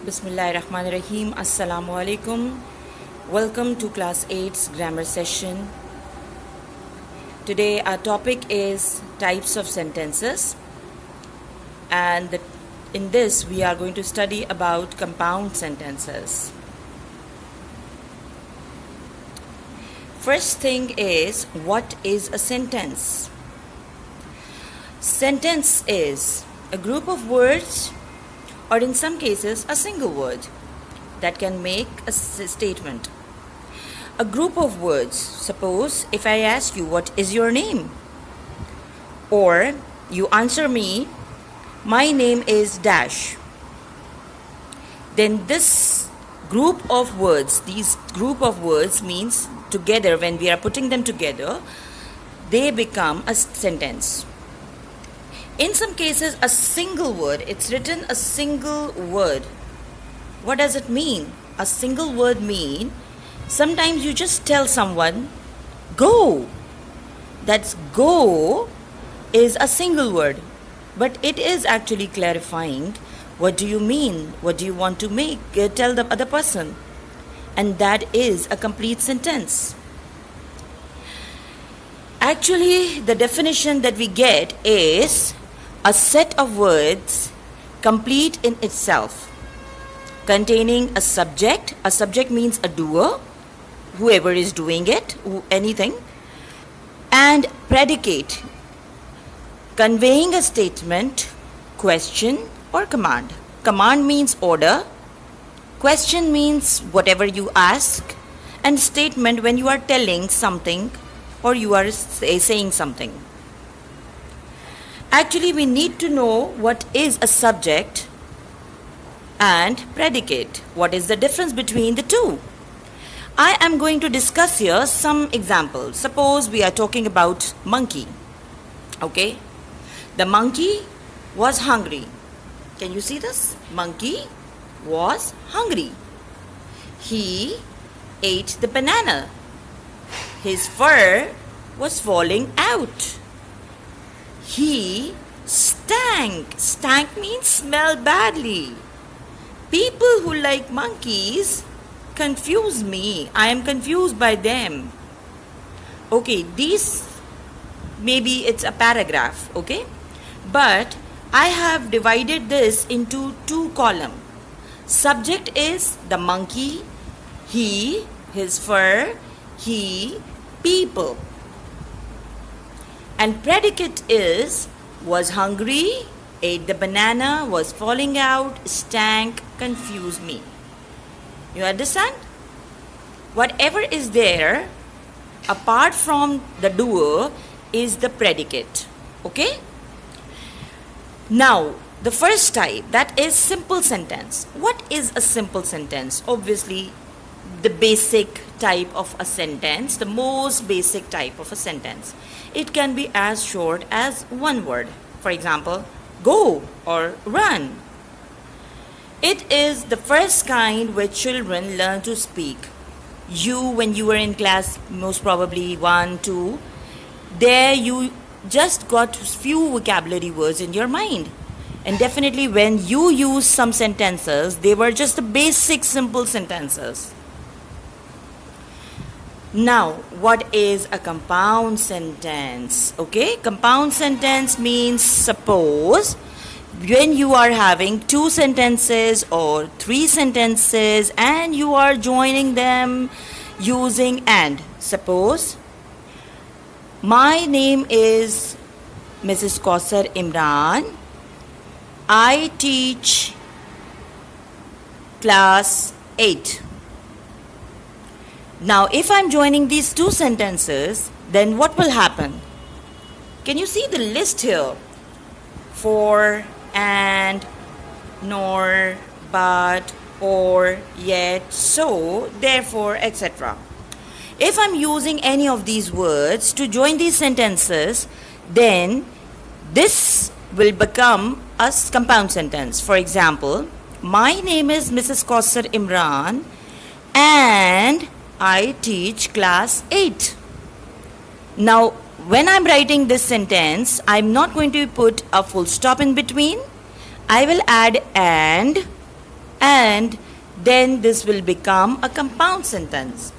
Bismillahirrahmanirrahim. Assalamu alaikum. Welcome to class 8's grammar session. Today our topic is types of sentences, and in this we are going to study about compound sentences. First thing is, what is a sentence? Sentence is a group of words, or in some cases a single word, that can make a statement. A group of words. Suppose if I ask you, what is your name? Or you answer me, my name is dash. Then this group of words, these group of words means together, when we are putting them together, they become a sentence. In some cases, a single word, it's written a single word. What does it mean? A single word mean sometimes you just tell someone, go. That's go is a single word, but it is actually clarifying what do you mean, what do you want to tell the other person, and that is a complete sentence. Actually, the definition that we get is a set of words complete in itself, containing a subject. A subject means a doer, whoever is doing it, anything, and predicate, conveying a statement, question, or command. Command means order, question means whatever you ask, and statement when you are telling something or you are saying something. Actually, we need to know what is a subject and predicate. What is the difference between the two? I am going to discuss here some examples. Suppose we are talking about monkey. Okay? The monkey was hungry. Can you see this? Monkey was hungry. He ate the banana. His fur was falling out. He stank. Stank means smell badly. People who like monkeys confuse me. I am confused by them. Okay, these maybe it's a paragraph, okay? But I have divided this into two columns. Subject is the monkey, he, his fur, he, people. And predicate is was hungry, ate the banana, was falling out, stank, confused me. You understand? Whatever is there apart from the doer is the predicate. Okay? Now, the first type, that is simple sentence. What is a simple sentence? Obviously, the basic type of a sentence, the most basic type of a sentence. It can be as short as one word. For example, go or run. It is the first kind where children learn to speak. You, when you were in class, most probably 1, 2, there you just got few vocabulary words in your mind. And definitely when you use some sentences, they were just the basic simple sentences. Now, what is a compound sentence? Okay, compound sentence means, suppose when you are having 2 sentences or 3 sentences and you are joining them using and. Suppose, my name is Mrs. Kausar Imran. I teach class 8. Now, if I'm joining these 2 sentences, then what will happen? Can you see the list here? For, and, nor, but, or, yet, so, therefore, etc. If I'm using any of these words to join these sentences, then this will become a compound sentence. For example, my name is Mrs. Kausar Imran and I teach class 8. Now, when I'm writing this sentence, I'm not going to put a full stop in between. I will add and and then this will become a compound sentence.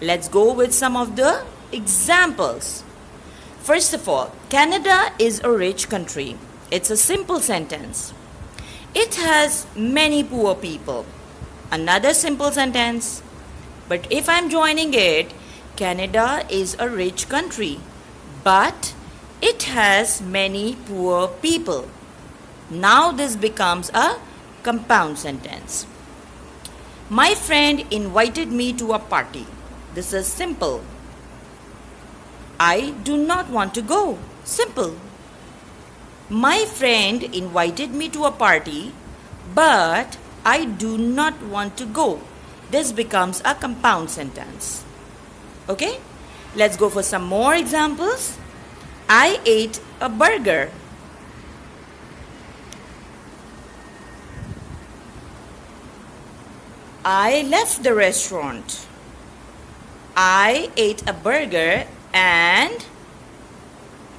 Let's go with some of the examples. First of all, Canada is a rich country. It's a simple sentence. It has many poor people. Another simple sentence. But if I'm joining it, Canada is a rich country, but it has many poor people. Now this becomes a compound sentence. My friend invited me to a party. This is simple. I do not want to go. Simple. My friend invited me to a party, but I do not want to go. This becomes a compound sentence. Okay? Let's go for some more examples. I ate a burger. I left the restaurant. I ate a burger and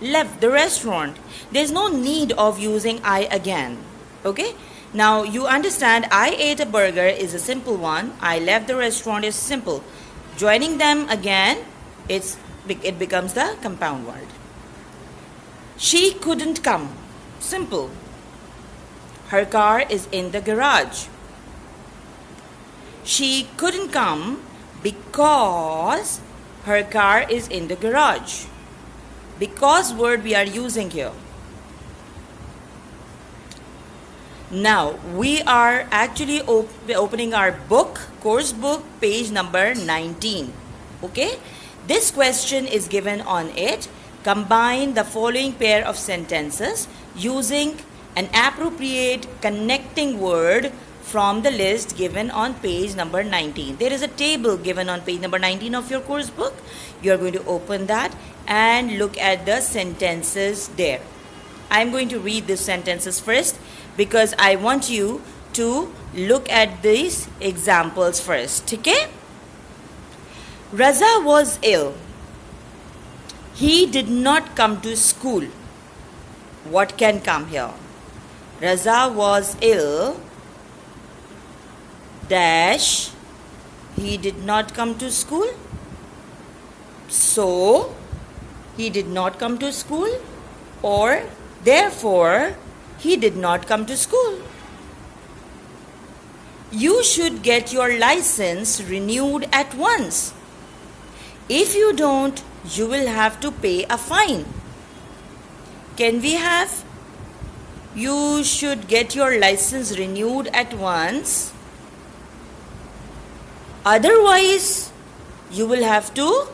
left the restaurant. There's no need of using I again. Okay? Now you understand I ate a burger is a simple one. I left the restaurant is simple. Joining them again, it becomes the compound word. She couldn't come. Simple. Her car is in the garage. She couldn't come because her car is in the garage. Because word we are using here. Now we are actually opening our book, course book, page number 19. Okay? This question is given on it. Combine the following pair of sentences using an appropriate connecting word from the list given on page number 19. There is a table given on page number 19 of your course book. You are going to open that and look at the sentences there. I am going to read these sentences first because I want you to look at these examples first. Okay? Raza was ill. He did not come to school. What can come here? Raza was ill. Dash. He did not come to school. So, he did not come to school. Or, therefore, he did not come to school. You should get your license renewed at once. If you don't, you will have to pay a fine. Can we have? You should get your license renewed at once. Otherwise, you will have to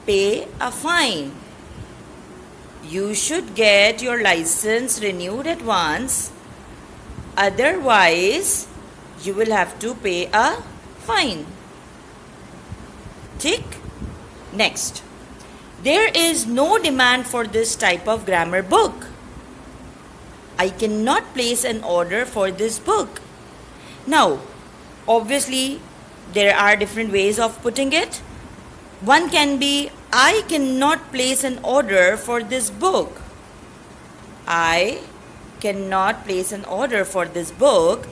pay a fine. You should get your license renewed at once. Otherwise, you will have to pay a fine. Tick. Next. There is no demand for this type of grammar book. I cannot place an order for this book. Now, obviously, there are different ways of putting it. One can be, I cannot place an order for this book. I cannot place an order for this book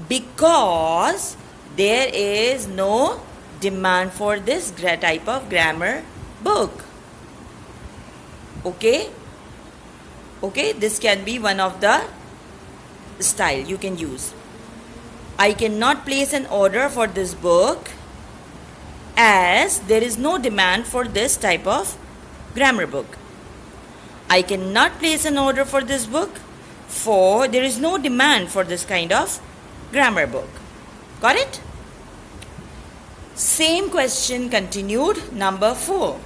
because there is no demand for this type of grammar book. Okay? Okay, this can be one of the style you can use. I cannot place an order for this book as there is no demand for this type of grammar book. I cannot place an order for this book for there is no demand for this kind of grammar book. Got it? Same question continued, number 4.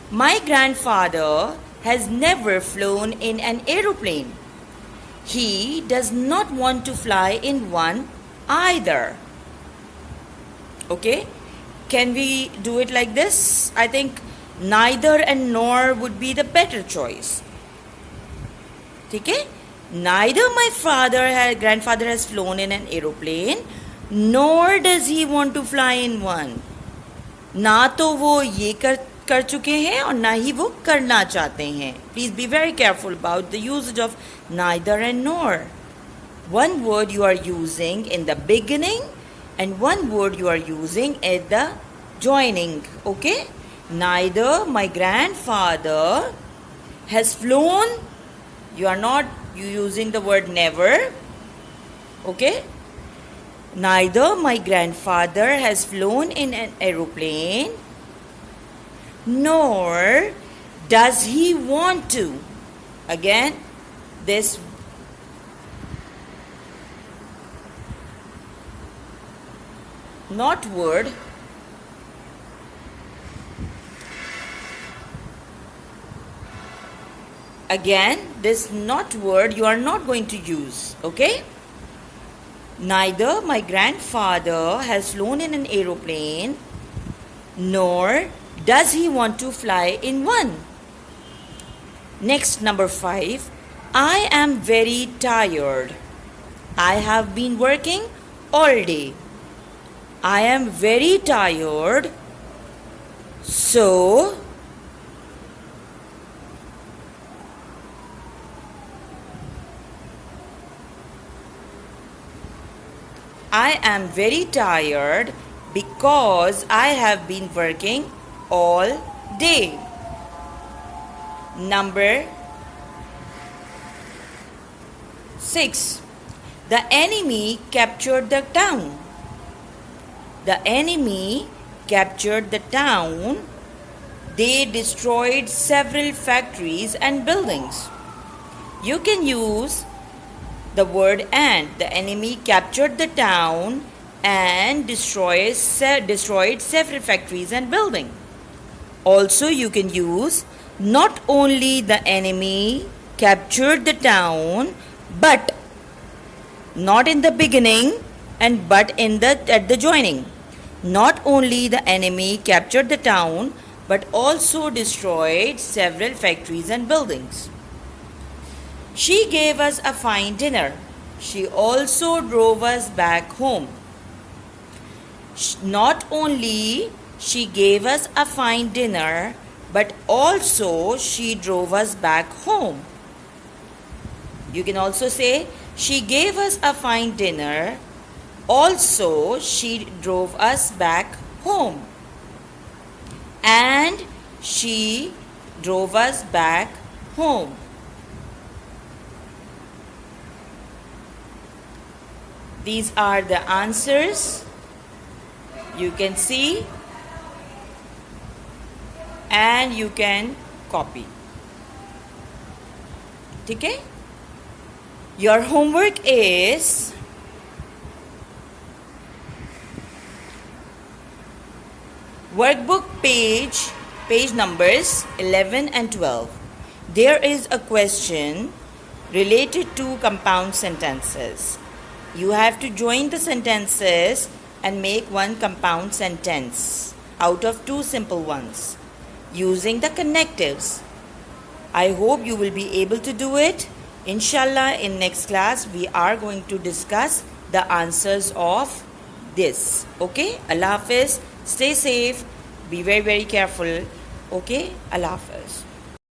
My grandfather has never flown in an aeroplane. He does not want to fly in one either. Okay? Can we do it like this? I think neither and nor would be the better choice. Okay? Neither my grandfather has flown in an aeroplane, nor does he want to fly in one. ना तो वो ये कर चुके हैं और ना ही वो करना चाहते हैं. Please be very careful about the usage of neither and nor. one word you are using in the beginning and one word you are using at the joining. Okay? Neither my grandfather has flown. You are not using the word never. Okay? Neither my grandfather has flown in an aeroplane, nor does he want to. Again, this not word again this not word you are not going to use. Okay? Neither my grandfather has flown in an aeroplane, nor does he want to fly in one. Next, number 5. I am very tired. I have been working all day. I am very tired, so I am very tired because I have been working all day. Number 6. The enemy captured the town. The enemy captured the town. They destroyed several factories and buildings. You can use the word and. The enemy captured the town and destroyed several factories and buildings. Also, you can use not only the enemy captured the town, but not in the beginning and but at the joining. Not only the enemy captured the town, but also destroyed several factories and buildings. She gave us a fine dinner. She also drove us back home. Not only she gave us a fine dinner, but also she drove us back home. You can also say, she gave us a fine dinner, also she drove us back home. And she drove us back home. These are the answers. You can see and you can copy. Okay? Your homework is workbook page numbers 11 and 12. There is a question related to compound sentences. You have to join the sentences and make one compound sentence out of two simple ones using the connectives. I hope you will be able to do it. Inshallah, in next class we are going to discuss the answers of this. Okay? Allah Hafiz. Stay safe. Be very, very careful. Okay? Allah Hafiz.